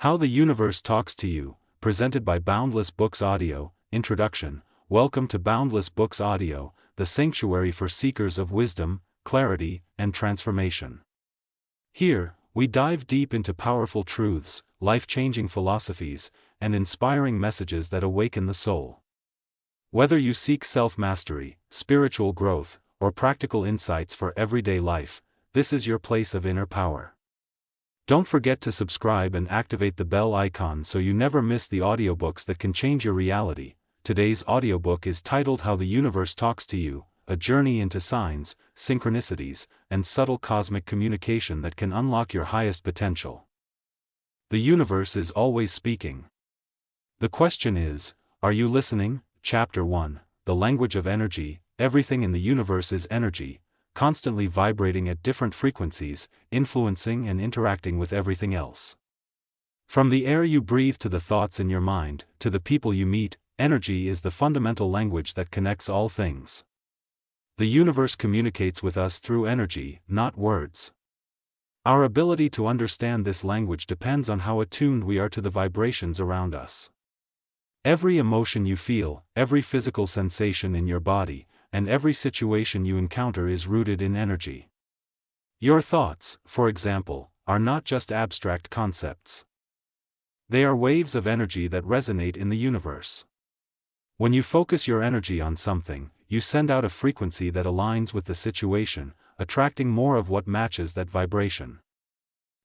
How the Universe Talks to You, presented by Boundless Books Audio. Introduction. Welcome to Boundless Books Audio, the sanctuary for seekers of wisdom, clarity, and transformation. Here, we dive deep into powerful truths, life-changing philosophies, and inspiring messages that awaken the soul. Whether you seek self-mastery, spiritual growth, or practical insights for everyday life, this is your place of inner power. Don't forget to subscribe and activate the bell icon so you never miss the audiobooks that can change your reality. Today's audiobook is titled How the Universe Talks to You, a journey into signs, synchronicities, and subtle cosmic communication that can unlock your highest potential. The universe is always speaking. The question is, are you listening? Chapter 1, The Language of Energy. Everything in the universe is energy, constantly vibrating at different frequencies, influencing and interacting with everything else. From the air you breathe to the thoughts in your mind, to the people you meet, energy is the fundamental language that connects all things. The universe communicates with us through energy, not words. Our ability to understand this language depends on how attuned we are to the vibrations around us. Every emotion you feel, every physical sensation in your body, and every situation you encounter is rooted in energy. Your thoughts, for example, are not just abstract concepts. They are waves of energy that resonate in the universe. When you focus your energy on something, you send out a frequency that aligns with the situation, attracting more of what matches that vibration.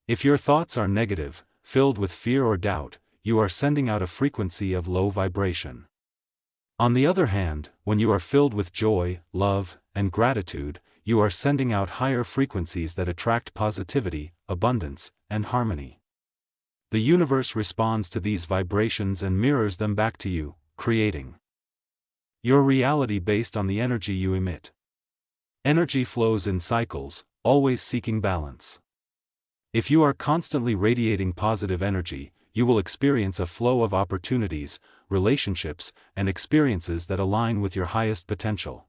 If your thoughts are negative, filled with fear or doubt, you are sending out a frequency of low vibration. On the other hand, when you are filled with joy, love, and gratitude, you are sending out higher frequencies that attract positivity, abundance, and harmony. The universe responds to these vibrations and mirrors them back to you, creating your reality based on the energy you emit. Energy flows in cycles, always seeking balance. If you are constantly radiating positive energy, you will experience a flow of opportunities, relationships, and experiences that align with your highest potential.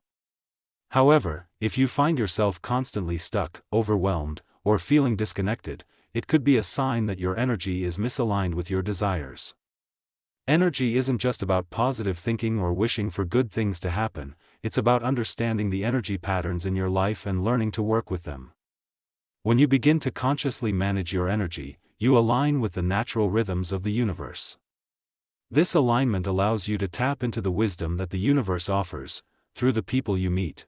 However, if you find yourself constantly stuck, overwhelmed, or feeling disconnected, it could be a sign that your energy is misaligned with your desires. Energy isn't just about positive thinking or wishing for good things to happen, it's about understanding the energy patterns in your life and learning to work with them. When you begin to consciously manage your energy, you align with the natural rhythms of the universe. This alignment allows you to tap into the wisdom that the universe offers, through the people you meet,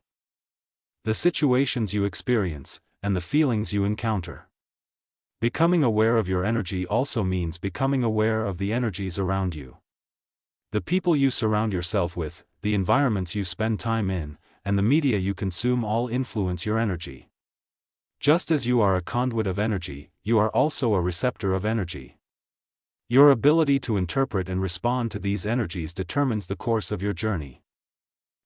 the situations you experience, and the feelings you encounter. Becoming aware of your energy also means becoming aware of the energies around you. The people you surround yourself with, the environments you spend time in, and the media you consume all influence your energy. Just as you are a conduit of energy, you are also a receptor of energy. Your ability to interpret and respond to these energies determines the course of your journey.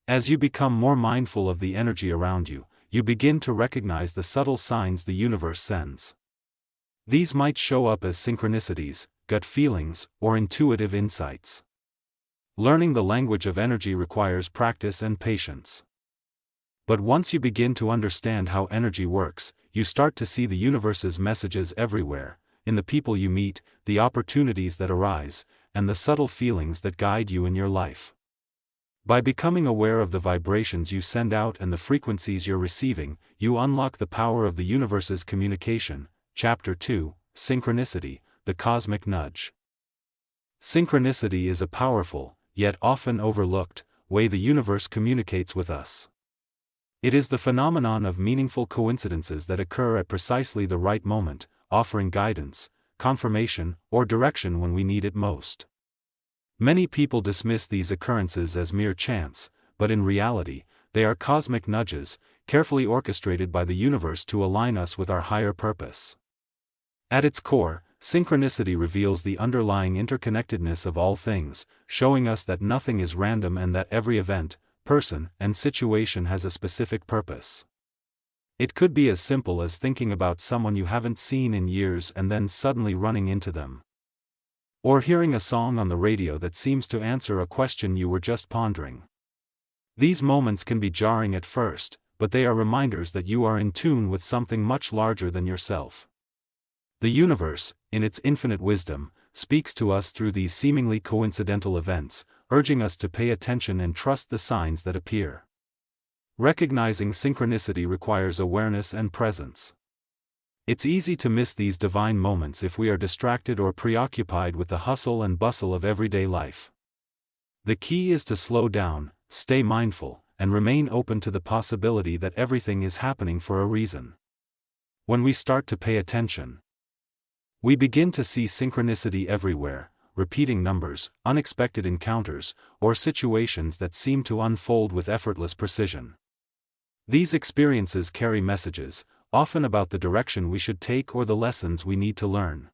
As you become more mindful of the energy around you, you begin to recognize the subtle signs the universe sends. These might show up as synchronicities, gut feelings, or intuitive insights. Learning the language of energy requires practice and patience. But once you begin to understand how energy works, you start to see the universe's messages everywhere, in the people you meet, the opportunities that arise, and the subtle feelings that guide you in your life. By becoming aware of the vibrations you send out and the frequencies you're receiving, you unlock the power of the universe's communication. Chapter 2, Synchronicity, the Cosmic Nudge. Synchronicity is a powerful, yet often overlooked, way the universe communicates with us. It is the phenomenon of meaningful coincidences that occur at precisely the right moment, offering guidance, confirmation, or direction when we need it most. Many people dismiss these occurrences as mere chance, but in reality, they are cosmic nudges, carefully orchestrated by the universe to align us with our higher purpose. At its core, synchronicity reveals the underlying interconnectedness of all things, showing us that nothing is random and that every event, person, and situation has a specific purpose. It could be as simple as thinking about someone you haven't seen in years and then suddenly running into them. Or hearing a song on the radio that seems to answer a question you were just pondering. These moments can be jarring at first, but they are reminders that you are in tune with something much larger than yourself. The universe, in its infinite wisdom, speaks to us through these seemingly coincidental events, urging us to pay attention and trust the signs that appear. Recognizing synchronicity requires awareness and presence. It's easy to miss these divine moments if we are distracted or preoccupied with the hustle and bustle of everyday life. The key is to slow down, stay mindful, and remain open to the possibility that everything is happening for a reason. When we start to pay attention, we begin to see synchronicity everywhere, repeating numbers, unexpected encounters, or situations that seem to unfold with effortless precision. These experiences carry messages, often about the direction we should take or the lessons we need to learn.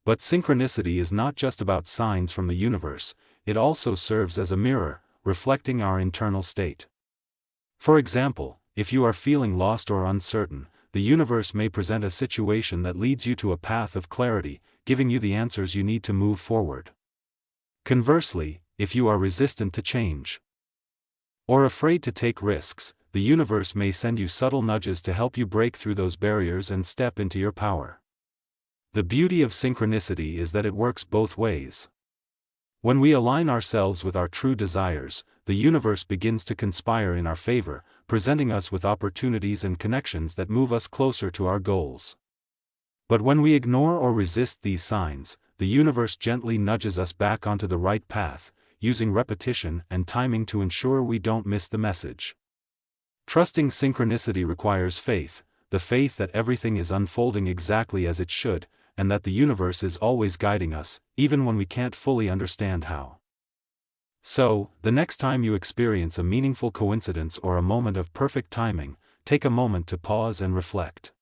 But synchronicity is not just about signs from the universe, it also serves as a mirror, reflecting our internal state. For example, if you are feeling lost or uncertain, the universe may present a situation that leads you to a path of clarity, giving you the answers you need to move forward. Conversely, if you are resistant to change or afraid to take risks, the universe may send you subtle nudges to help you break through those barriers and step into your power. The beauty of synchronicity is that it works both ways. When we align ourselves with our true desires, the universe begins to conspire in our favor, presenting us with opportunities and connections that move us closer to our goals. But when we ignore or resist these signs, the universe gently nudges us back onto the right path, using repetition and timing to ensure we don't miss the message. Trusting synchronicity requires faith, the faith that everything is unfolding exactly as it should, and that the universe is always guiding us, even when we can't fully understand how. So, the next time you experience a meaningful coincidence or a moment of perfect timing, take a moment to pause and reflect.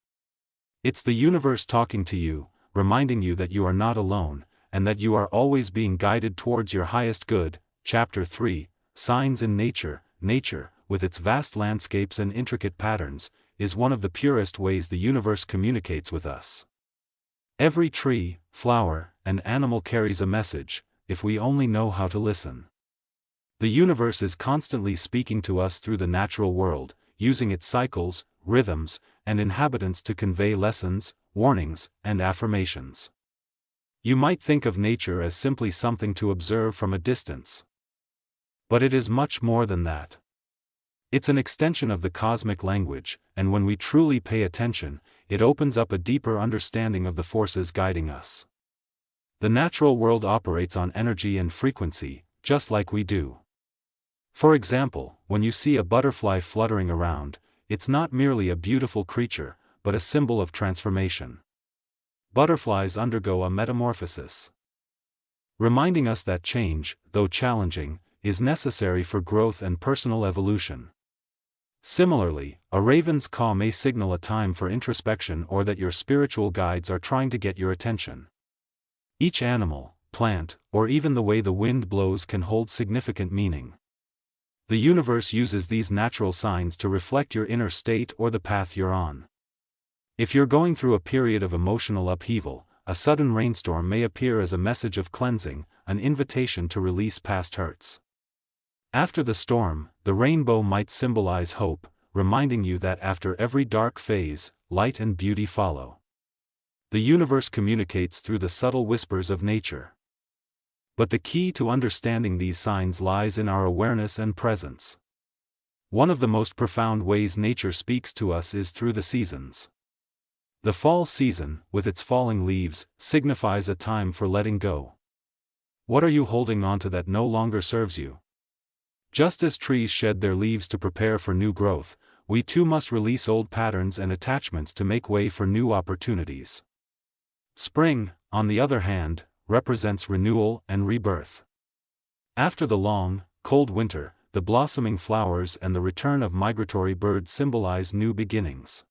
It's the universe talking to you, reminding you that you are not alone, and that you are always being guided towards your highest good. Chapter 3, Signs in Nature. Nature, with its vast landscapes and intricate patterns, is one of the purest ways the universe communicates with us. Every tree, flower, and animal carries a message, if we only know how to listen. The universe is constantly speaking to us through the natural world, using its cycles, rhythms, and inhabitants to convey lessons, warnings, and affirmations. You might think of nature as simply something to observe from a distance. But it is much more than that. It's an extension of the cosmic language, and when we truly pay attention, it opens up a deeper understanding of the forces guiding us. The natural world operates on energy and frequency, just like we do. For example, when you see a butterfly fluttering around, it's not merely a beautiful creature, but a symbol of transformation. Butterflies undergo a metamorphosis, reminding us that change, though challenging, is necessary for growth and personal evolution. Similarly, a raven's caw may signal a time for introspection or that your spiritual guides are trying to get your attention. Each animal, plant, or even the way the wind blows can hold significant meaning. The universe uses these natural signs to reflect your inner state or the path you're on. If you're going through a period of emotional upheaval, a sudden rainstorm may appear as a message of cleansing, an invitation to release past hurts. After the storm, the rainbow might symbolize hope, reminding you that after every dark phase, light and beauty follow. The universe communicates through the subtle whispers of nature. But the key to understanding these signs lies in our awareness and presence. One of the most profound ways nature speaks to us is through the seasons. The fall season, with its falling leaves, signifies a time for letting go. What are you holding on to that no longer serves you? Just as trees shed their leaves to prepare for new growth, we too must release old patterns and attachments to make way for new opportunities. Spring, on the other hand, represents renewal and rebirth. After the long, cold winter, the blossoming flowers and the return of migratory birds symbolize new beginnings.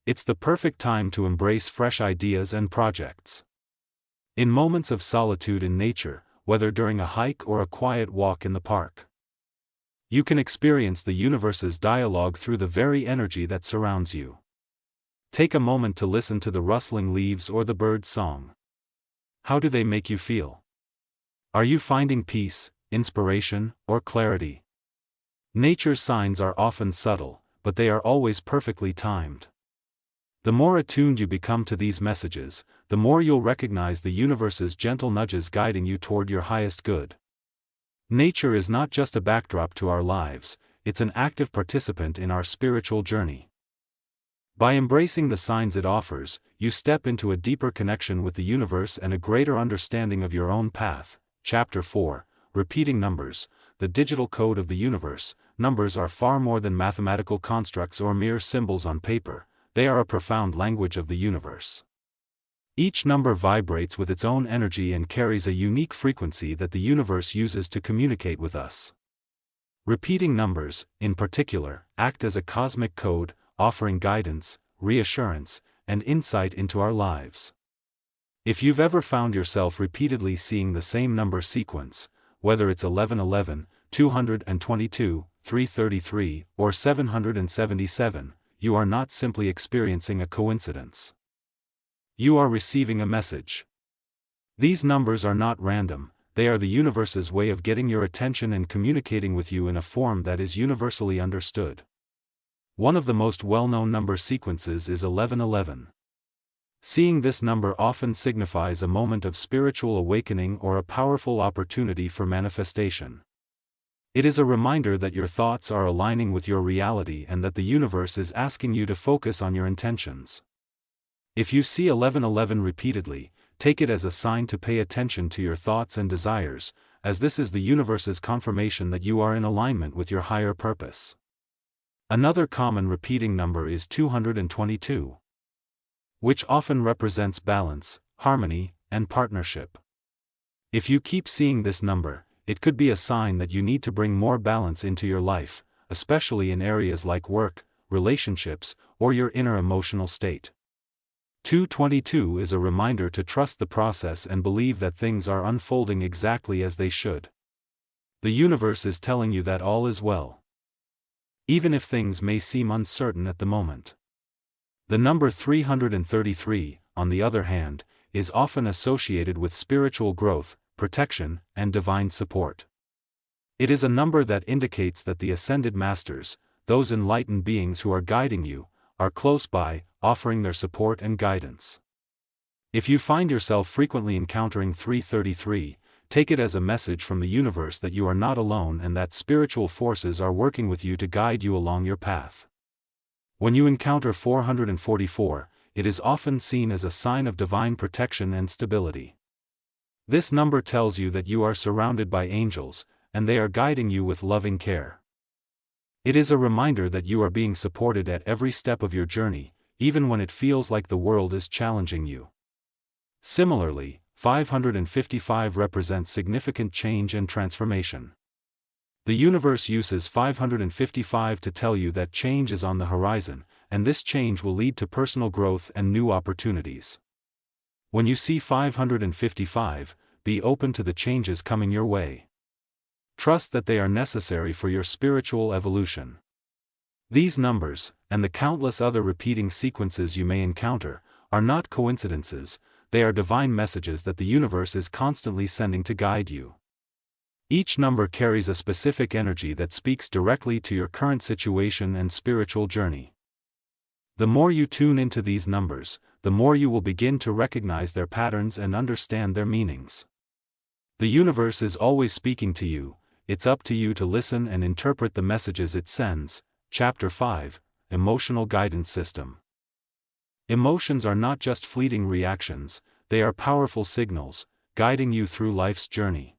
It's the perfect time to embrace fresh ideas and projects. In moments of solitude in nature, whether during a hike or a quiet walk in the park, you can experience the universe's dialogue through the very energy that surrounds you. Take a moment to listen to the rustling leaves or the bird's song. How do they make you feel? Are you finding peace, inspiration, or clarity? Nature's signs are often subtle, but they are always perfectly timed. The more attuned you become to these messages, the more you'll recognize the universe's gentle nudges guiding you toward your highest good. Nature is not just a backdrop to our lives, it's an active participant in our spiritual journey. By embracing the signs it offers, you step into a deeper connection with the universe and a greater understanding of your own path. Chapter 4, Repeating Numbers, the Digital Code of the Universe. Numbers are far more than mathematical constructs or mere symbols on paper, they are a profound language of the universe. Each number vibrates with its own energy and carries a unique frequency that the universe uses to communicate with us. Repeating numbers, in particular, act as a cosmic code, offering guidance, reassurance, and insight into our lives. If you've ever found yourself repeatedly seeing the same number sequence, whether it's 1111, 222, 333, or 777, you are not simply experiencing a coincidence. You are receiving a message. These numbers are not random, they are the universe's way of getting your attention and communicating with you in a form that is universally understood. One of the most well-known number sequences is 1111. Seeing this number often signifies a moment of spiritual awakening or a powerful opportunity for manifestation. It is a reminder that your thoughts are aligning with your reality and that the universe is asking you to focus on your intentions. If you see 1111 repeatedly, take it as a sign to pay attention to your thoughts and desires, as this is the universe's confirmation that you are in alignment with your higher purpose. Another common repeating number is 222, which often represents balance, harmony, and partnership. If you keep seeing this number, it could be a sign that you need to bring more balance into your life, especially in areas like work, relationships, or your inner emotional state. 222 is a reminder to trust the process and believe that things are unfolding exactly as they should. The universe is telling you that all is well, even if things may seem uncertain at the moment. The number 333, on the other hand, is often associated with spiritual growth, protection, and divine support. It is a number that indicates that the ascended masters, those enlightened beings who are guiding you, are close by, offering their support and guidance. If you find yourself frequently encountering 333, take it as a message from the universe that you are not alone and that spiritual forces are working with you to guide you along your path. When you encounter 444, it is often seen as a sign of divine protection and stability. This number tells you that you are surrounded by angels, and they are guiding you with loving care. It is a reminder that you are being supported at every step of your journey, even when it feels like the world is challenging you. Similarly, 555 represents significant change and transformation. The universe uses 555 to tell you that change is on the horizon, and this change will lead to personal growth and new opportunities. When you see 555, be open to the changes coming your way. Trust that they are necessary for your spiritual evolution. These numbers, and the countless other repeating sequences you may encounter, are not coincidences, they are divine messages that the universe is constantly sending to guide you. Each number carries a specific energy that speaks directly to your current situation and spiritual journey. The more you tune into these numbers, the more you will begin to recognize their patterns and understand their meanings. The universe is always speaking to you, it's up to you to listen and interpret the messages it sends. Chapter 5, Emotional Guidance System. Emotions are not just fleeting reactions, they are powerful signals, guiding you through life's journey.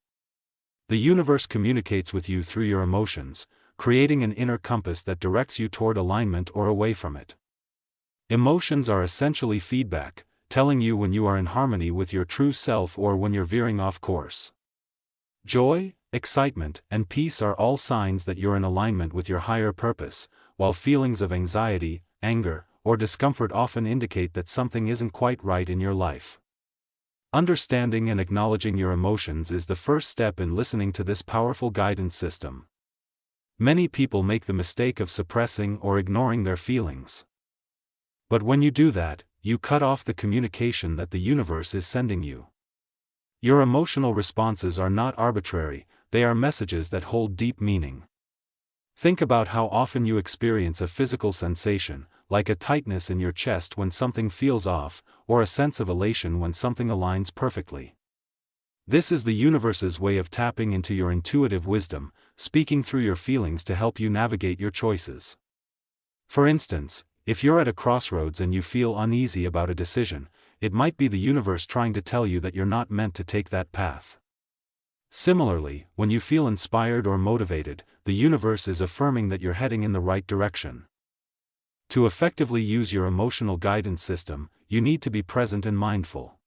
The universe communicates with you through your emotions, creating an inner compass that directs you toward alignment or away from it. Emotions are essentially feedback, telling you when you are in harmony with your true self or when you're veering off course. Joy, excitement, and peace are all signs that you're in alignment with your higher purpose, while feelings of anxiety, anger, or discomfort often indicate that something isn't quite right in your life. Understanding and acknowledging your emotions is the first step in listening to this powerful guidance system. Many people make the mistake of suppressing or ignoring their feelings. But when you do that, you cut off the communication that the universe is sending you. Your emotional responses are not arbitrary, they are messages that hold deep meaning. Think about how often you experience a physical sensation, like a tightness in your chest when something feels off, or a sense of elation when something aligns perfectly. This is the universe's way of tapping into your intuitive wisdom, speaking through your feelings to help you navigate your choices. For instance, if you're at a crossroads and you feel uneasy about a decision, it might be the universe trying to tell you that you're not meant to take that path. Similarly, when you feel inspired or motivated, the universe is affirming that you're heading in the right direction. To effectively use your emotional guidance system, you need to be present and mindful.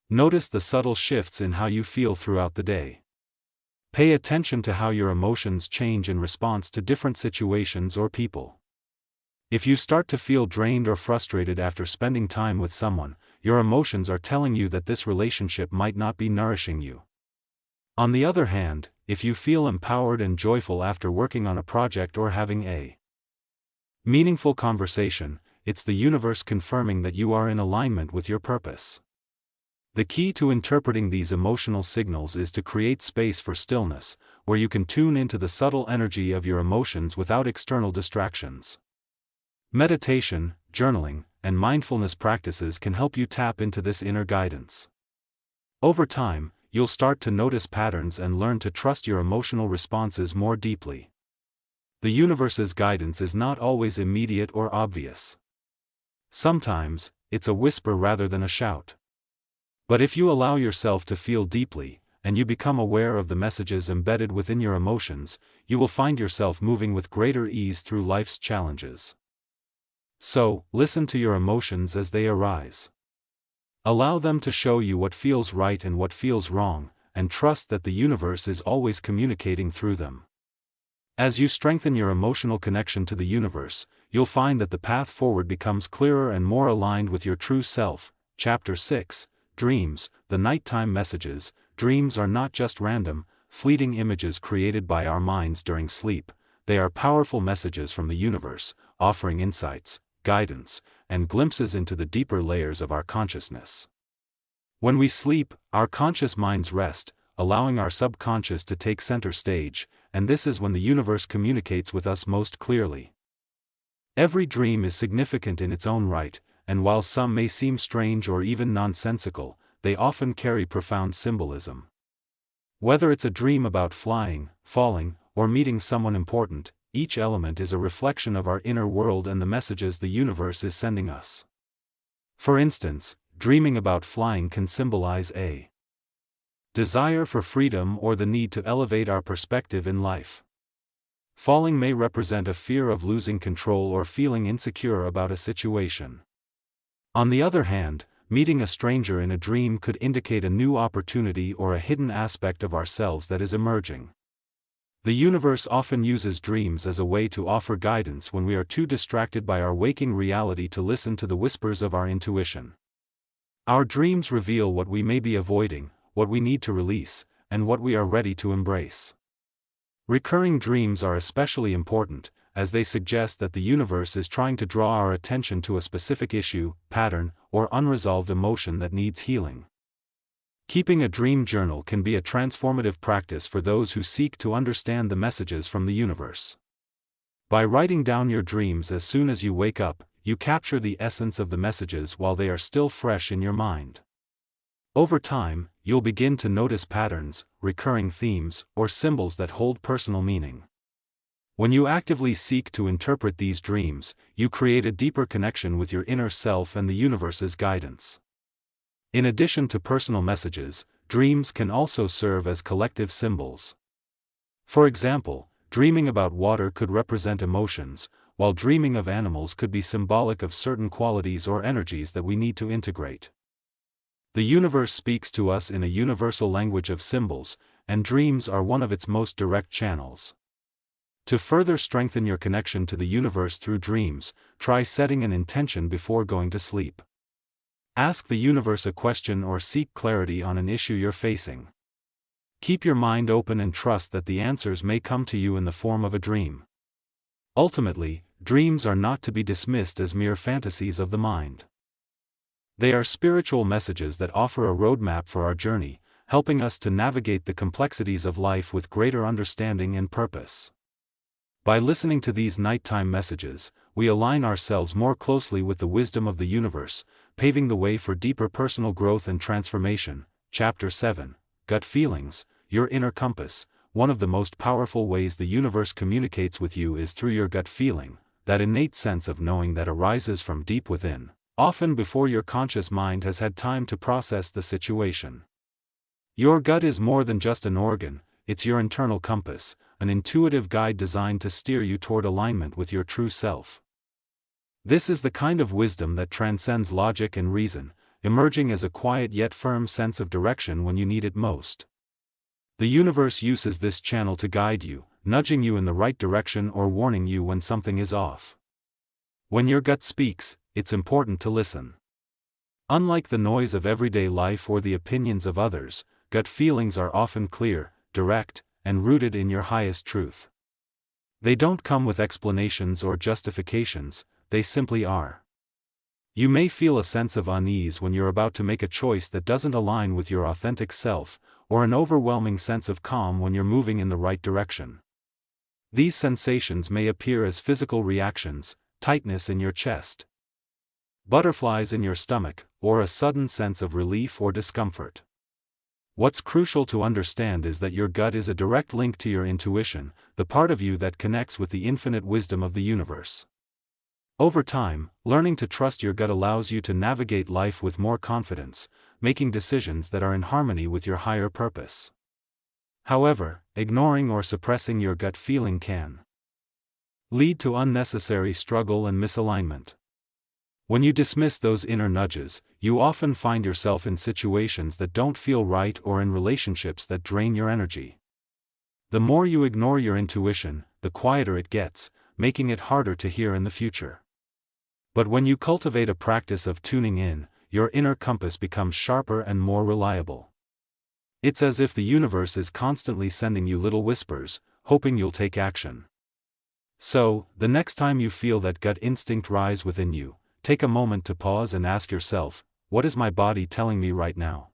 Notice the subtle shifts in how you feel throughout the day. Pay attention to how your emotions change in response to different situations or people. If you start to feel drained or frustrated after spending time with someone, your emotions are telling you that this relationship might not be nourishing you. On the other hand, if you feel empowered and joyful after working on a project or having a meaningful conversation, it's the universe confirming that you are in alignment with your purpose. The key to interpreting these emotional signals is to create space for stillness, where you can tune into the subtle energy of your emotions without external distractions. Meditation, journaling, and mindfulness practices can help you tap into this inner guidance. Over time, you'll start to notice patterns and learn to trust your emotional responses more deeply. The universe's guidance is not always immediate or obvious. Sometimes, it's a whisper rather than a shout. But if you allow yourself to feel deeply, and you become aware of the messages embedded within your emotions, you will find yourself moving with greater ease through life's challenges. So, listen to your emotions as they arise. Allow them to show you what feels right and what feels wrong, and trust that the universe is always communicating through them. As you strengthen your emotional connection to the universe, you'll find that the path forward becomes clearer and more aligned with your true self. Chapter 6. Dreams, the nighttime messages. Dreams are not just random, fleeting images created by our minds during sleep. They are powerful messages from the universe, offering insights, guidance, and glimpses into the deeper layers of our consciousness. When we sleep, our conscious minds rest, allowing our subconscious to take center stage, and this is when the universe communicates with us most clearly. Every dream is significant in its own right, and while some may seem strange or even nonsensical, they often carry profound symbolism. Whether it's a dream about flying, falling, or meeting someone important, each element is a reflection of our inner world and the messages the universe is sending us. For instance, dreaming about flying can symbolize a desire for freedom or the need to elevate our perspective in life. Falling may represent a fear of losing control or feeling insecure about a situation. On the other hand, meeting a stranger in a dream could indicate a new opportunity or a hidden aspect of ourselves that is emerging. The universe often uses dreams as a way to offer guidance when we are too distracted by our waking reality to listen to the whispers of our intuition. Our dreams reveal what we may be avoiding, what we need to release, and what we are ready to embrace. Recurring dreams are especially important, as they suggest that the universe is trying to draw our attention to a specific issue, pattern, or unresolved emotion that needs healing. Keeping a dream journal can be a transformative practice for those who seek to understand the messages from the universe. By writing down your dreams as soon as you wake up, you capture the essence of the messages while they are still fresh in your mind. Over time, you'll begin to notice patterns, recurring themes, or symbols that hold personal meaning. When you actively seek to interpret these dreams, you create a deeper connection with your inner self and the universe's guidance. In addition to personal messages, dreams can also serve as collective symbols. For example, dreaming about water could represent emotions, while dreaming of animals could be symbolic of certain qualities or energies that we need to integrate. The universe speaks to us in a universal language of symbols, and dreams are one of its most direct channels. To further strengthen your connection to the universe through dreams, try setting an intention before going to sleep. Ask the universe a question or seek clarity on an issue you're facing. Keep your mind open and trust that the answers may come to you in the form of a dream. Ultimately, dreams are not to be dismissed as mere fantasies of the mind. They are spiritual messages that offer a roadmap for our journey, helping us to navigate the complexities of life with greater understanding and purpose. By listening to these nighttime messages, we align ourselves more closely with the wisdom of the universe, paving the way for deeper personal growth and transformation. Chapter 7. Gut Feelings, Your Inner Compass. One of the most powerful ways the universe communicates with you is through your gut feeling, that innate sense of knowing that arises from deep within, often before your conscious mind has had time to process the situation. Your gut is more than just an organ, it's your internal compass, an intuitive guide designed to steer you toward alignment with your true self. This is the kind of wisdom that transcends logic and reason, emerging as a quiet yet firm sense of direction when you need it most. The universe uses this channel to guide you, nudging you in the right direction or warning you when something is off. When your gut speaks, it's important to listen. Unlike the noise of everyday life or the opinions of others, gut feelings are often clear, direct, and rooted in your highest truth. They don't come with explanations or justifications, they simply are. You may feel a sense of unease when you're about to make a choice that doesn't align with your authentic self, or an overwhelming sense of calm when you're moving in the right direction. These sensations may appear as physical reactions, tightness in your chest, butterflies in your stomach, or a sudden sense of relief or discomfort. What's crucial to understand is that your gut is a direct link to your intuition, the part of you that connects with the infinite wisdom of the universe. Over time, learning to trust your gut allows you to navigate life with more confidence, making decisions that are in harmony with your higher purpose. However, ignoring or suppressing your gut feeling can lead to unnecessary struggle and misalignment. When you dismiss those inner nudges, you often find yourself in situations that don't feel right or in relationships that drain your energy. The more you ignore your intuition, the quieter it gets, making it harder to hear in the future. But when you cultivate a practice of tuning in, your inner compass becomes sharper and more reliable. It's as if the universe is constantly sending you little whispers, hoping you'll take action. So, the next time you feel that gut instinct rise within you, take a moment to pause and ask yourself, what is my body telling me right now?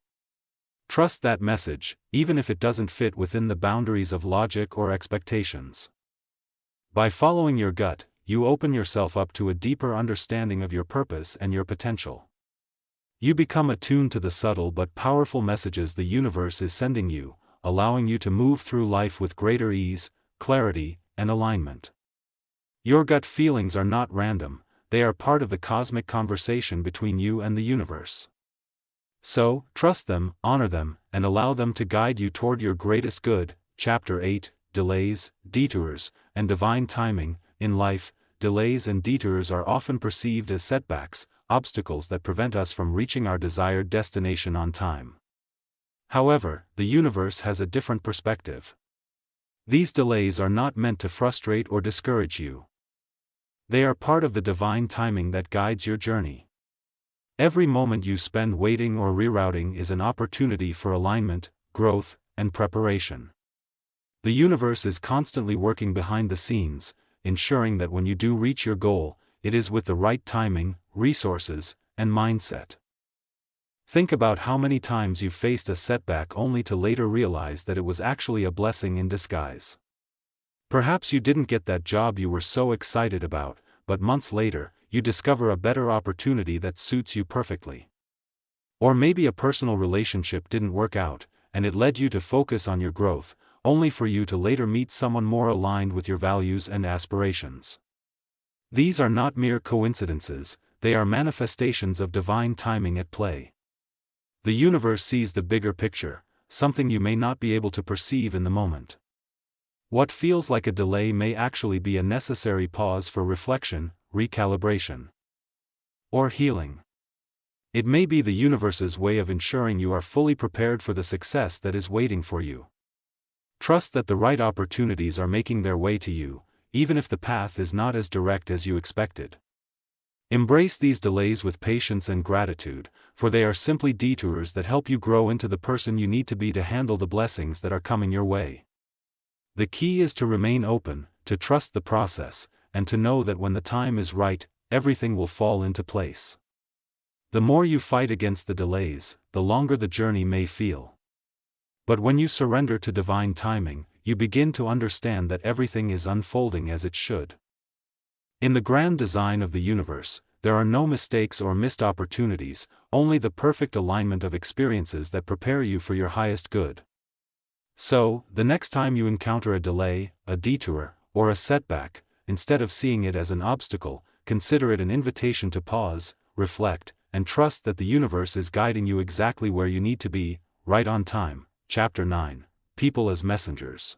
Trust that message, even if it doesn't fit within the boundaries of logic or expectations. By following your gut, you open yourself up to a deeper understanding of your purpose and your potential. You become attuned to the subtle but powerful messages the universe is sending you, allowing you to move through life with greater ease, clarity, and alignment. Your gut feelings are not random, they are part of the cosmic conversation between you and the universe. So, trust them, honor them, and allow them to guide you toward your greatest good. Chapter 8, Delays, Detours, and Divine Timing. In life, delays and detours are often perceived as setbacks, obstacles that prevent us from reaching our desired destination on time. However, the universe has a different perspective. These delays are not meant to frustrate or discourage you. They are part of the divine timing that guides your journey. Every moment you spend waiting or rerouting is an opportunity for alignment, growth, and preparation. The universe is constantly working behind the scenes, ensuring that when you do reach your goal, it is with the right timing, resources, and mindset. Think about how many times you've faced a setback only to later realize that it was actually a blessing in disguise. Perhaps you didn't get that job you were so excited about, but months later, you discover a better opportunity that suits you perfectly. Or maybe a personal relationship didn't work out, and it led you to focus on your growth, only for you to later meet someone more aligned with your values and aspirations. These are not mere coincidences, they are manifestations of divine timing at play. The universe sees the bigger picture, something you may not be able to perceive in the moment. What feels like a delay may actually be a necessary pause for reflection, recalibration, or healing. It may be the universe's way of ensuring you are fully prepared for the success that is waiting for you. Trust that the right opportunities are making their way to you, even if the path is not as direct as you expected. Embrace these delays with patience and gratitude, for they are simply detours that help you grow into the person you need to be to handle the blessings that are coming your way. The key is to remain open, to trust the process, and to know that when the time is right, everything will fall into place. The more you fight against the delays, the longer the journey may feel. But when you surrender to divine timing, you begin to understand that everything is unfolding as it should. In the grand design of the universe, there are no mistakes or missed opportunities, only the perfect alignment of experiences that prepare you for your highest good. So, the next time you encounter a delay, a detour, or a setback, instead of seeing it as an obstacle, consider it an invitation to pause, reflect, and trust that the universe is guiding you exactly where you need to be, right on time. Chapter 9. People as Messengers.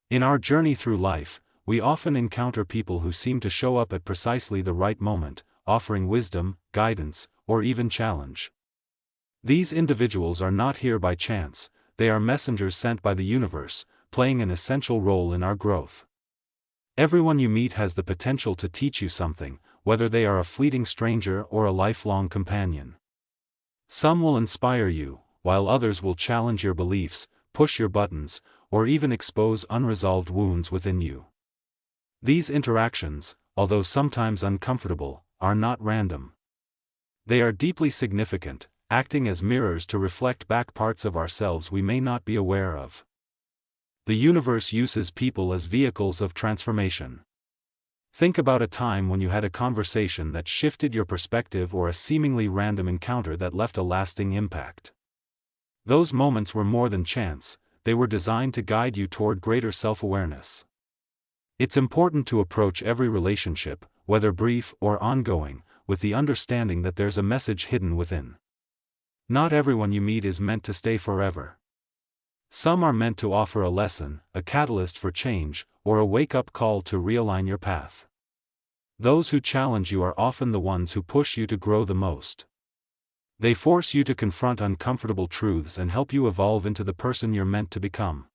In our journey through life, we often encounter people who seem to show up at precisely the right moment, offering wisdom, guidance, or even challenge. These individuals are not here by chance, they are messengers sent by the universe, playing an essential role in our growth. Everyone you meet has the potential to teach you something, whether they are a fleeting stranger or a lifelong companion. Some will inspire you, while others will challenge your beliefs, push your buttons, or even expose unresolved wounds within you. These interactions, although sometimes uncomfortable, are not random. They are deeply significant, acting as mirrors to reflect back parts of ourselves we may not be aware of. The universe uses people as vehicles of transformation. Think about a time when you had a conversation that shifted your perspective or a seemingly random encounter that left a lasting impact. Those moments were more than chance, they were designed to guide you toward greater self-awareness. It's important to approach every relationship, whether brief or ongoing, with the understanding that there's a message hidden within. Not everyone you meet is meant to stay forever. Some are meant to offer a lesson, a catalyst for change, or a wake-up call to realign your path. Those who challenge you are often the ones who push you to grow the most. They force you to confront uncomfortable truths and help you evolve into the person you're meant to become.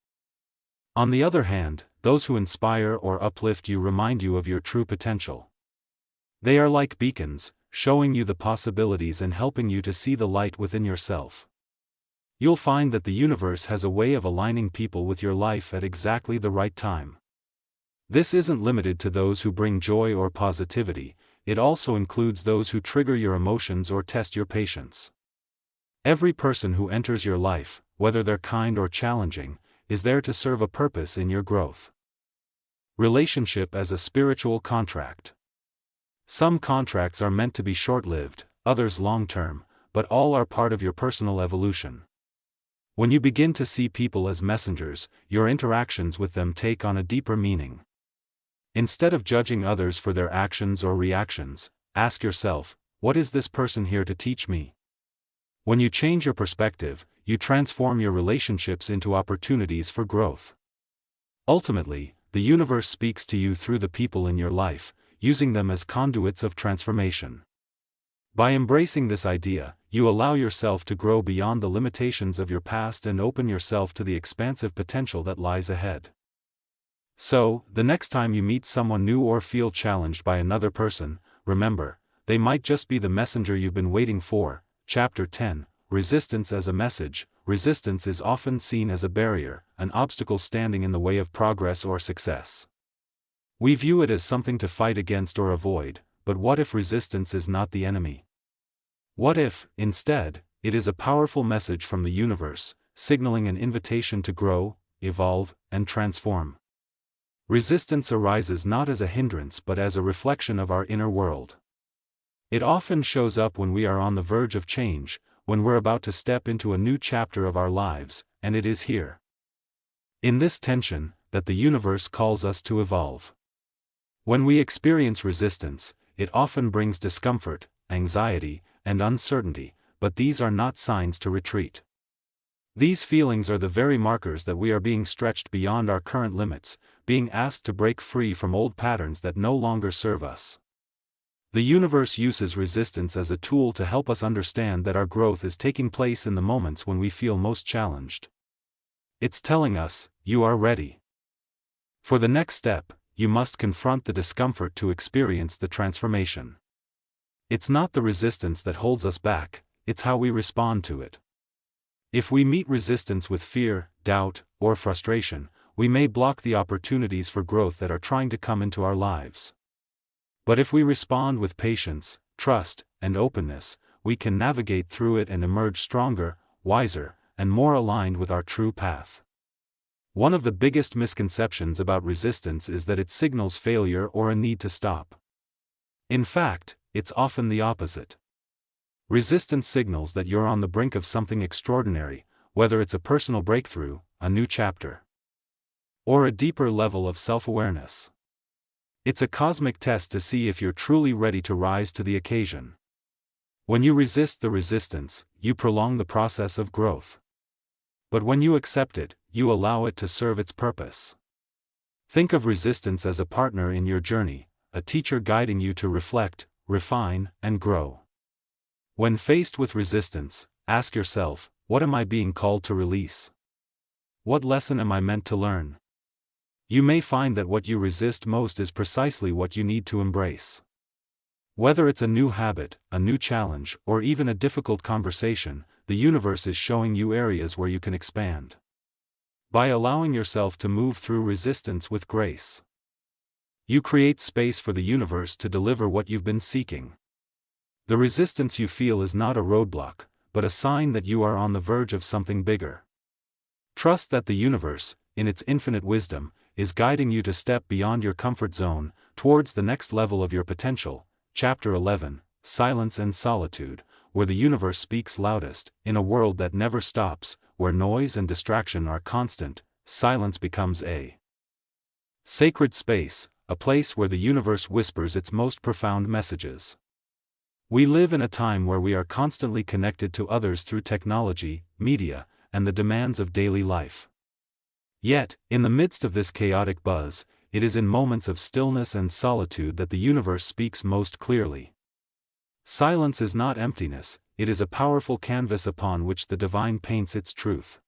On the other hand, those who inspire or uplift you remind you of your true potential. They are like beacons, showing you the possibilities and helping you to see the light within yourself. You'll find that the universe has a way of aligning people with your life at exactly the right time. This isn't limited to those who bring joy or positivity, it also includes those who trigger your emotions or test your patience. Every person who enters your life, whether they're kind or challenging, is there to serve a purpose in your growth. Relationship as a spiritual contract. Some contracts are meant to be short-lived, others long-term, but all are part of your personal evolution. When you begin to see people as messengers, your interactions with them take on a deeper meaning. Instead of judging others for their actions or reactions, ask yourself, what is this person here to teach me? When you change your perspective, you transform your relationships into opportunities for growth. Ultimately, the universe speaks to you through the people in your life, using them as conduits of transformation. By embracing this idea, you allow yourself to grow beyond the limitations of your past and open yourself to the expansive potential that lies ahead. So, the next time you meet someone new or feel challenged by another person, remember, they might just be the messenger you've been waiting for. Chapter 10. Resistance as a message. Resistance is often seen as a barrier, an obstacle standing in the way of progress or success. We view it as something to fight against or avoid, but what if resistance is not the enemy? What if, instead, it is a powerful message from the universe, signaling an invitation to grow, evolve, and transform? Resistance arises not as a hindrance but as a reflection of our inner world. It often shows up when we are on the verge of change, when we're about to step into a new chapter of our lives, and it is here, in this tension, that the universe calls us to evolve. When we experience resistance, it often brings discomfort, anxiety, and uncertainty, but these are not signs to retreat. These feelings are the very markers that we are being stretched beyond our current limits, being asked to break free from old patterns that no longer serve us. The universe uses resistance as a tool to help us understand that our growth is taking place in the moments when we feel most challenged. It's telling us, you are ready. For the next step, you must confront the discomfort to experience the transformation. It's not the resistance that holds us back, it's how we respond to it. If we meet resistance with fear, doubt, or frustration, we may block the opportunities for growth that are trying to come into our lives. But if we respond with patience, trust, and openness, we can navigate through it and emerge stronger, wiser, and more aligned with our true path. One of the biggest misconceptions about resistance is that it signals failure or a need to stop. In fact, it's often the opposite. Resistance signals that you're on the brink of something extraordinary, whether it's a personal breakthrough, a new chapter, or a deeper level of self-awareness. It's a cosmic test to see if you're truly ready to rise to the occasion. When you resist the resistance, you prolong the process of growth. But when you accept it, you allow it to serve its purpose. Think of resistance as a partner in your journey, a teacher guiding you to reflect, refine, and grow. When faced with resistance, ask yourself, what am I being called to release? What lesson am I meant to learn? You may find that what you resist most is precisely what you need to embrace. Whether it's a new habit, a new challenge, or even a difficult conversation, the universe is showing you areas where you can expand. By allowing yourself to move through resistance with grace, you create space for the universe to deliver what you've been seeking. The resistance you feel is not a roadblock, but a sign that you are on the verge of something bigger. Trust that the universe, in its infinite wisdom, is guiding you to step beyond your comfort zone, towards the next level of your potential. Chapter 11, Silence and Solitude, where the universe speaks loudest. In a world that never stops, where noise and distraction are constant, silence becomes a sacred space, a place where the universe whispers its most profound messages. We live in a time where we are constantly connected to others through technology, media, and the demands of daily life. Yet, in the midst of this chaotic buzz, it is in moments of stillness and solitude that the universe speaks most clearly. Silence is not emptiness, it is a powerful canvas upon which the divine paints its truth.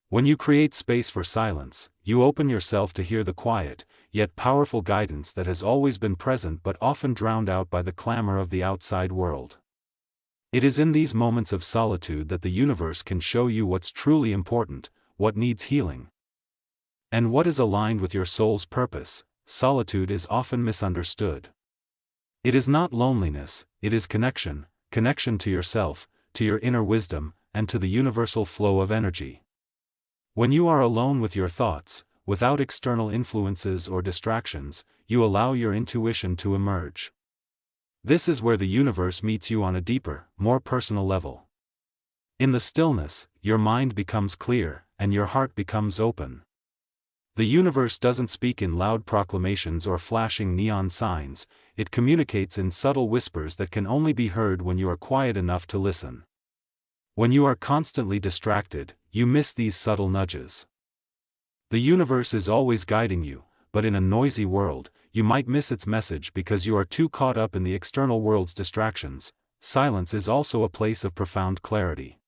When you create space for silence, you open yourself to hear the quiet, yet powerful guidance that has always been present but often drowned out by the clamor of the outside world. It is in these moments of solitude that the universe can show you what's truly important, what needs healing, and what is aligned with your soul's purpose. Solitude is often misunderstood. It is not loneliness, it is connection to yourself, to your inner wisdom, and to the universal flow of energy. When you are alone with your thoughts, without external influences or distractions, you allow your intuition to emerge. This is where the universe meets you on a deeper, more personal level. In the stillness, your mind becomes clear, and your heart becomes open. The universe doesn't speak in loud proclamations or flashing neon signs, it communicates in subtle whispers that can only be heard when you are quiet enough to listen. When you are constantly distracted, you miss these subtle nudges. The universe is always guiding you, but in a noisy world, you might miss its message because you are too caught up in the external world's distractions. Silence is also a place of profound clarity.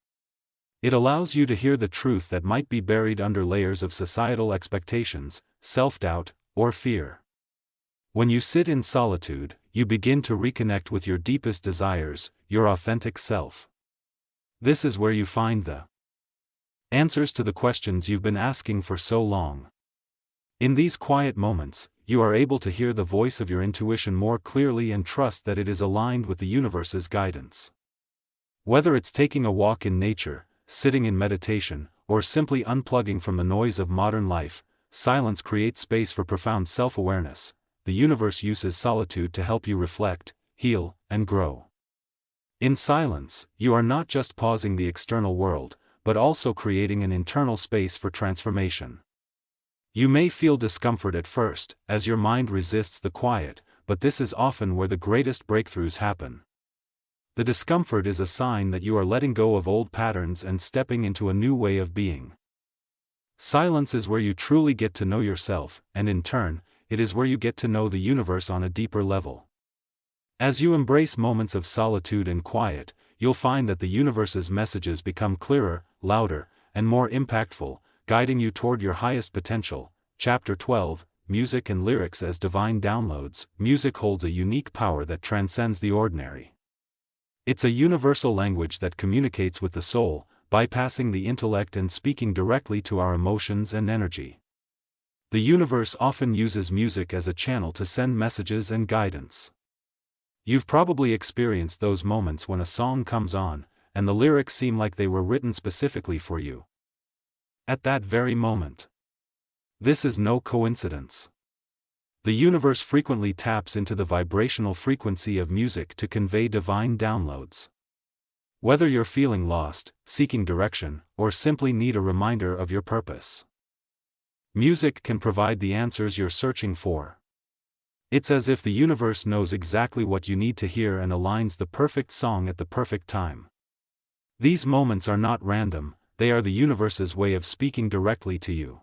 It allows you to hear the truth that might be buried under layers of societal expectations, self-doubt, or fear. When you sit in solitude, you begin to reconnect with your deepest desires, your authentic self. This is where you find the answers to the questions you've been asking for so long. In these quiet moments, you are able to hear the voice of your intuition more clearly and trust that it is aligned with the universe's guidance. Whether it's taking a walk in nature, sitting in meditation, or simply unplugging from the noise of modern life, silence creates space for profound self-awareness. The universe uses solitude to help you reflect, heal, and grow. In silence, you are not just pausing the external world, but also creating an internal space for transformation. You may feel discomfort at first, as your mind resists the quiet, but this is often where the greatest breakthroughs happen. The discomfort is a sign that you are letting go of old patterns and stepping into a new way of being. Silence is where you truly get to know yourself, and in turn, it is where you get to know the universe on a deeper level. As you embrace moments of solitude and quiet, you'll find that the universe's messages become clearer, louder, and more impactful, guiding you toward your highest potential. Chapter 12, Music and Lyrics as Divine Downloads. Music holds a unique power that transcends the ordinary. It's a universal language that communicates with the soul, bypassing the intellect and speaking directly to our emotions and energy. The universe often uses music as a channel to send messages and guidance. You've probably experienced those moments when a song comes on, and the lyrics seem like they were written specifically for you. At that very moment, This is no coincidence. The universe frequently taps into the vibrational frequency of music to convey divine downloads. Whether you're feeling lost, seeking direction, or simply need a reminder of your purpose, music can provide the answers you're searching for. It's as if the universe knows exactly what you need to hear and aligns the perfect song at the perfect time. These moments are not random, they are the universe's way of speaking directly to you.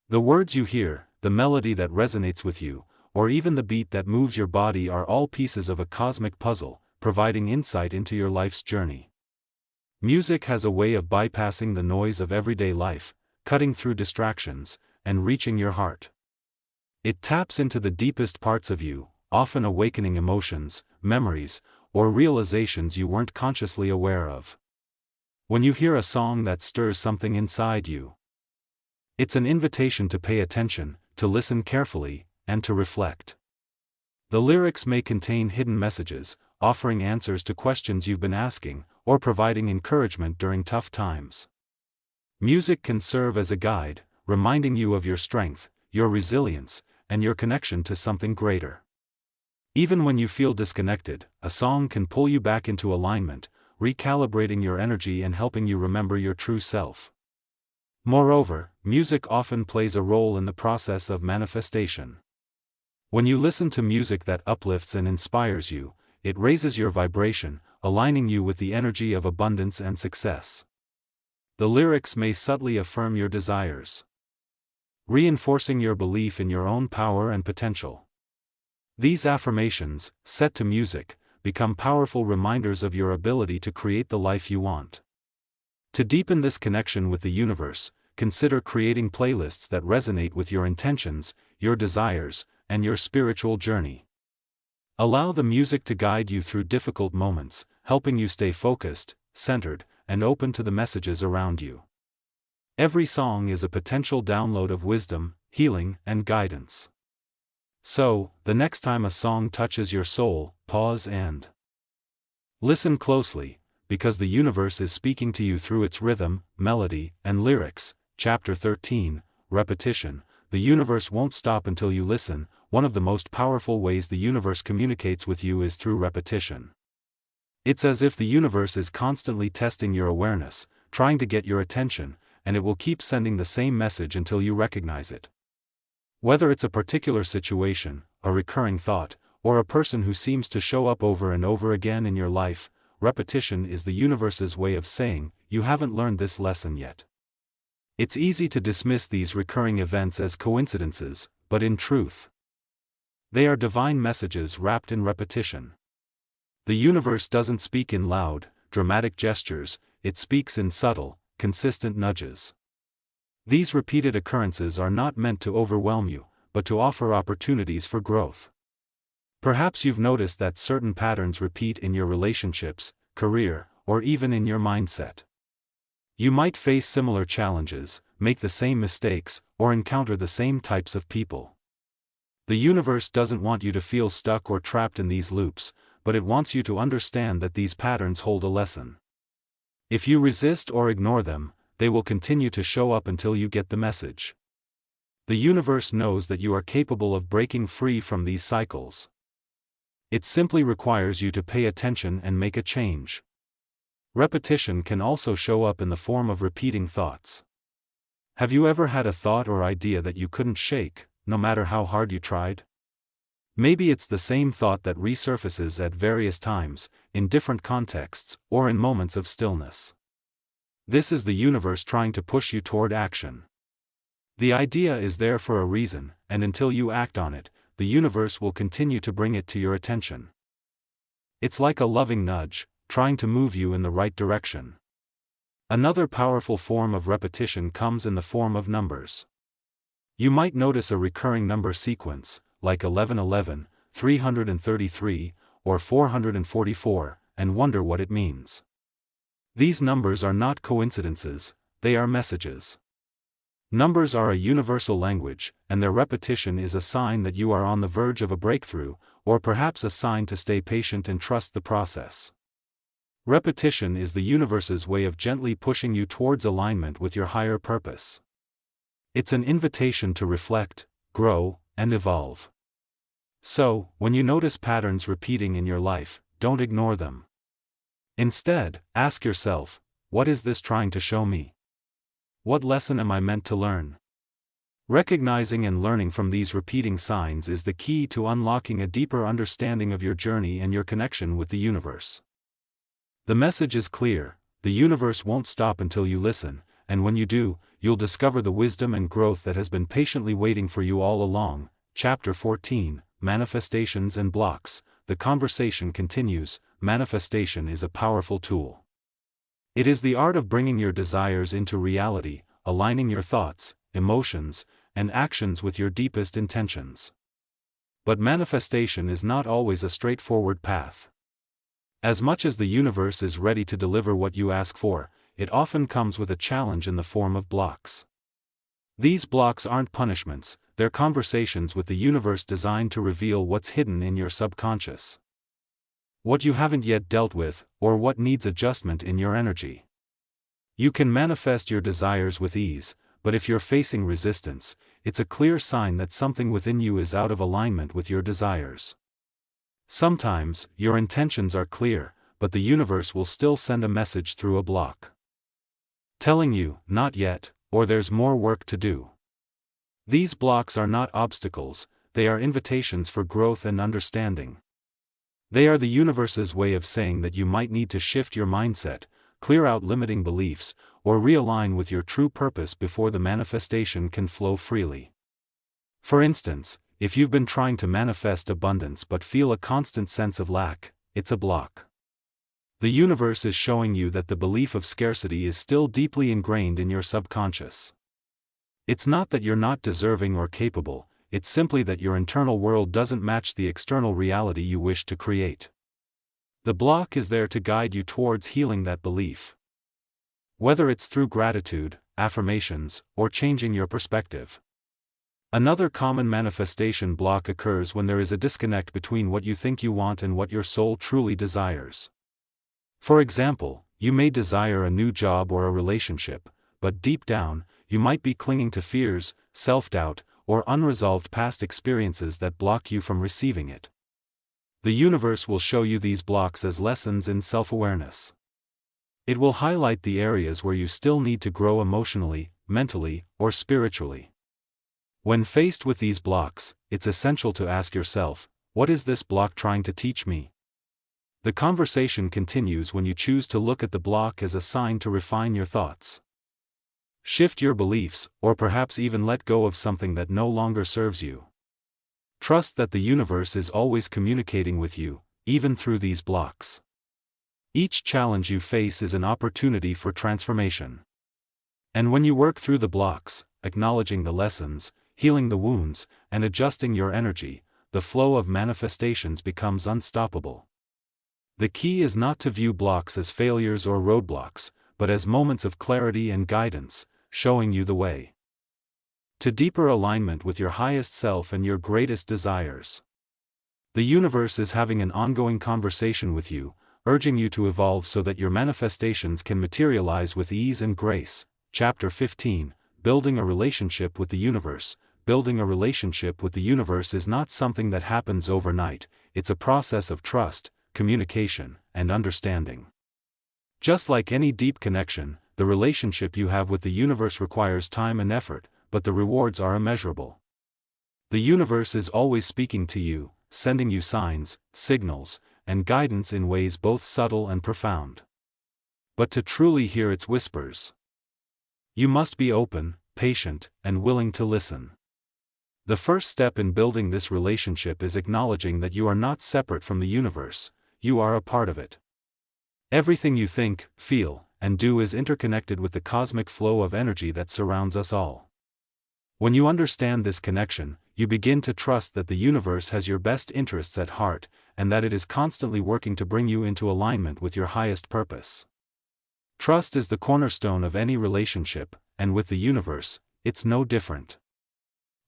The words you hear, the melody that resonates with you, or even the beat that moves your body are all pieces of a cosmic puzzle, providing insight into your life's journey. Music has a way of bypassing the noise of everyday life, cutting through distractions, and reaching your heart. It taps into the deepest parts of you, often awakening emotions, memories, or realizations you weren't consciously aware of. When you hear a song that stirs something inside you, it's an invitation to pay attention, to listen carefully, and to reflect. The lyrics may contain hidden messages, offering answers to questions you've been asking, or providing encouragement during tough times. Music can serve as a guide, reminding you of your strength, your resilience, and your connection to something greater. Even when you feel disconnected, a song can pull you back into alignment, recalibrating your energy and helping you remember your true self. Moreover, music often plays a role in the process of manifestation. When you listen to music that uplifts and inspires you, it raises your vibration, aligning you with the energy of abundance and success. The lyrics may subtly affirm your desires, reinforcing your belief in your own power and potential. These affirmations, set to music, become powerful reminders of your ability to create the life you want. To deepen this connection with the universe, consider creating playlists that resonate with your intentions, your desires, and your spiritual journey. Allow the music to guide you through difficult moments, helping you stay focused, centered, and open to the messages around you. Every song is a potential download of wisdom, healing, and guidance. So, the next time a song touches your soul, pause and listen closely, because the universe is speaking to you through its rhythm, melody, and lyrics. Chapter 13, Repetition. The universe won't stop until you listen. One of the most powerful ways the universe communicates with you is through repetition. It's as if the universe is constantly testing your awareness, trying to get your attention, and it will keep sending the same message until you recognize it. Whether it's a particular situation, a recurring thought, or a person who seems to show up over and over again in your life, repetition is the universe's way of saying, you haven't learned this lesson yet. It's easy to dismiss these recurring events as coincidences, but in truth, they are divine messages wrapped in repetition. The universe doesn't speak in loud, dramatic gestures, it speaks in subtle, consistent nudges. These repeated occurrences are not meant to overwhelm you, but to offer opportunities for growth. Perhaps you've noticed that certain patterns repeat in your relationships, career, or even in your mindset. You might face similar challenges, make the same mistakes, or encounter the same types of people. The universe doesn't want you to feel stuck or trapped in these loops, but it wants you to understand that these patterns hold a lesson. If you resist or ignore them, they will continue to show up until you get the message. The universe knows that you are capable of breaking free from these cycles. It simply requires you to pay attention and make a change. Repetition can also show up in the form of repeating thoughts. Have you ever had a thought or idea that you couldn't shake, no matter how hard you tried? Maybe it's the same thought that resurfaces at various times, in different contexts, or in moments of stillness. This is the universe trying to push you toward action. The idea is there for a reason, and until you act on it, the universe will continue to bring it to your attention. It's like a loving nudge, trying to move you in the right direction. Another powerful form of repetition comes in the form of numbers. You might notice a recurring number sequence, like 1111, 333, or 444, and wonder what it means. These numbers are not coincidences, they are messages. Numbers are a universal language, and their repetition is a sign that you are on the verge of a breakthrough, or perhaps a sign to stay patient and trust the process. Repetition is the universe's way of gently pushing you towards alignment with your higher purpose. It's an invitation to reflect, grow, and evolve. So, when you notice patterns repeating in your life, don't ignore them. Instead, ask yourself, what is this trying to show me? What lesson am I meant to learn? Recognizing and learning from these repeating signs is the key to unlocking a deeper understanding of your journey and your connection with the universe. The message is clear: the universe won't stop until you listen, and when you do, you'll discover the wisdom and growth that has been patiently waiting for you all along. Chapter 14, Manifestations and Blocks. The conversation continues. Manifestation is a powerful tool. It is the art of bringing your desires into reality, aligning your thoughts, emotions, and actions with your deepest intentions. But manifestation is not always a straightforward path. As much as the universe is ready to deliver what you ask for, it often comes with a challenge in the form of blocks. These blocks aren't punishments, they're conversations with the universe designed to reveal what's hidden in your subconscious. What you haven't yet dealt with, or what needs adjustment in your energy. You can manifest your desires with ease, but if you're facing resistance, it's a clear sign that something within you is out of alignment with your desires. Sometimes, your intentions are clear, but the universe will still send a message through a block, telling you, not yet, or there's more work to do. These blocks are not obstacles, they are invitations for growth and understanding. They are the universe's way of saying that you might need to shift your mindset, clear out limiting beliefs, or realign with your true purpose before the manifestation can flow freely. For instance, if you've been trying to manifest abundance but feel a constant sense of lack, it's a block. The universe is showing you that the belief of scarcity is still deeply ingrained in your subconscious. It's not that you're not deserving or capable, it's simply that your internal world doesn't match the external reality you wish to create. The block is there to guide you towards healing that belief. Whether it's through gratitude, affirmations, or changing your perspective. Another common manifestation block occurs when there is a disconnect between what you think you want and what your soul truly desires. For example, you may desire a new job or a relationship, but deep down, you might be clinging to fears, self-doubt, or unresolved past experiences that block you from receiving it. The universe will show you these blocks as lessons in self-awareness. It will highlight the areas where you still need to grow emotionally, mentally, or spiritually. When faced with these blocks, it's essential to ask yourself, what is this block trying to teach me? The conversation continues when you choose to look at the block as a sign to refine your thoughts. Shift your beliefs, or perhaps even let go of something that no longer serves you. Trust that the universe is always communicating with you, even through these blocks. Each challenge you face is an opportunity for transformation. And when you work through the blocks, acknowledging the lessons, healing the wounds, and adjusting your energy, the flow of manifestations becomes unstoppable. The key is not to view blocks as failures or roadblocks, but as moments of clarity and guidance, showing you the way to deeper alignment with your highest self and your greatest desires. The universe is having an ongoing conversation with you, urging you to evolve so that your manifestations can materialize with ease and grace. Chapter 15, Building a Relationship with the Universe. Building a relationship with the universe is not something that happens overnight, it's a process of trust, communication, and understanding. Just like any deep connection, the relationship you have with the universe requires time and effort, but the rewards are immeasurable. The universe is always speaking to you, sending you signs, signals, and guidance in ways both subtle and profound. But to truly hear its whispers, you must be open, patient, and willing to listen. The first step in building this relationship is acknowledging that you are not separate from the universe, you are a part of it. Everything you think, feel, and do is interconnected with the cosmic flow of energy that surrounds us all. When you understand this connection, you begin to trust that the universe has your best interests at heart, and that it is constantly working to bring you into alignment with your highest purpose. Trust is the cornerstone of any relationship, and with the universe, it's no different.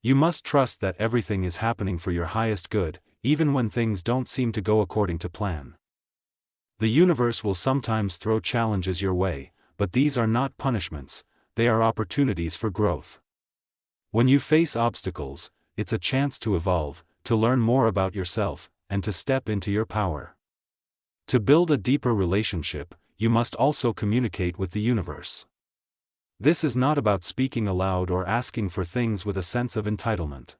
You must trust that everything is happening for your highest good, even when things don't seem to go according to plan. The universe will sometimes throw challenges your way, but these are not punishments, they are opportunities for growth. When you face obstacles, it's a chance to evolve, to learn more about yourself, and to step into your power. To build a deeper relationship, you must also communicate with the universe. This is not about speaking aloud or asking for things with a sense of entitlement.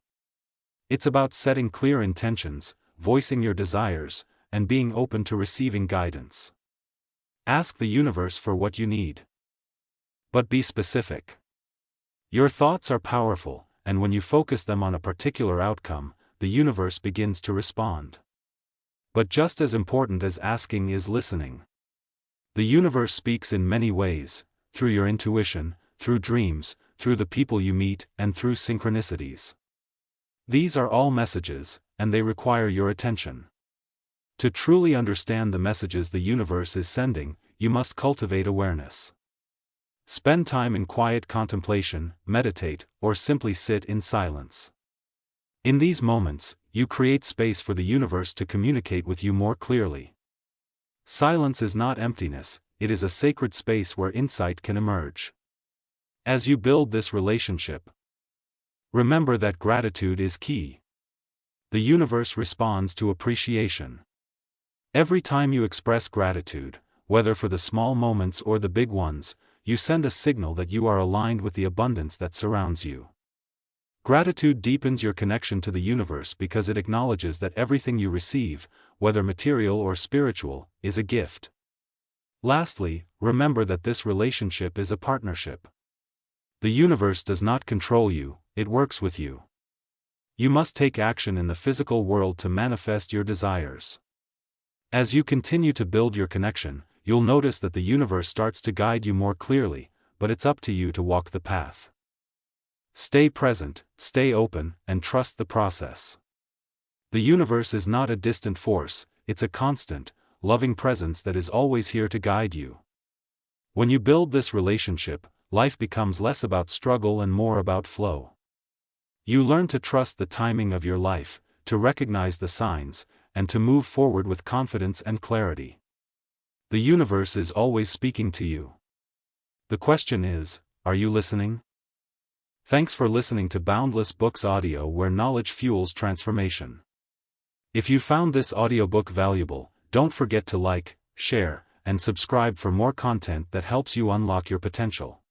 It's about setting clear intentions, voicing your desires, and being open to receiving guidance. Ask the universe for what you need. But be specific. Your thoughts are powerful, and when you focus them on a particular outcome, the universe begins to respond. But just as important as asking is listening. The universe speaks in many ways, through your intuition, through dreams, through the people you meet, and through synchronicities. These are all messages, and they require your attention. To truly understand the messages the universe is sending, you must cultivate awareness. Spend time in quiet contemplation, meditate, or simply sit in silence. In these moments, you create space for the universe to communicate with you more clearly. Silence is not emptiness, it is a sacred space where insight can emerge. As you build this relationship, remember that gratitude is key. The universe responds to appreciation. Every time you express gratitude, whether for the small moments or the big ones, you send a signal that you are aligned with the abundance that surrounds you. Gratitude deepens your connection to the universe because it acknowledges that everything you receive, whether material or spiritual, is a gift. Lastly, remember that this relationship is a partnership. The universe does not control you, it works with you. You must take action in the physical world to manifest your desires. As you continue to build your connection, you'll notice that the universe starts to guide you more clearly, but it's up to you to walk the path. Stay present, stay open, and trust the process. The universe is not a distant force, it's a constant, loving presence that is always here to guide you. When you build this relationship, life becomes less about struggle and more about flow. You learn to trust the timing of your life, to recognize the signs, and to move forward with confidence and clarity. The universe is always speaking to you. The question is, are you listening? Thanks for listening to Boundless Books Audio, where knowledge fuels transformation. If you found this audiobook valuable, don't forget to like, share, and subscribe for more content that helps you unlock your potential.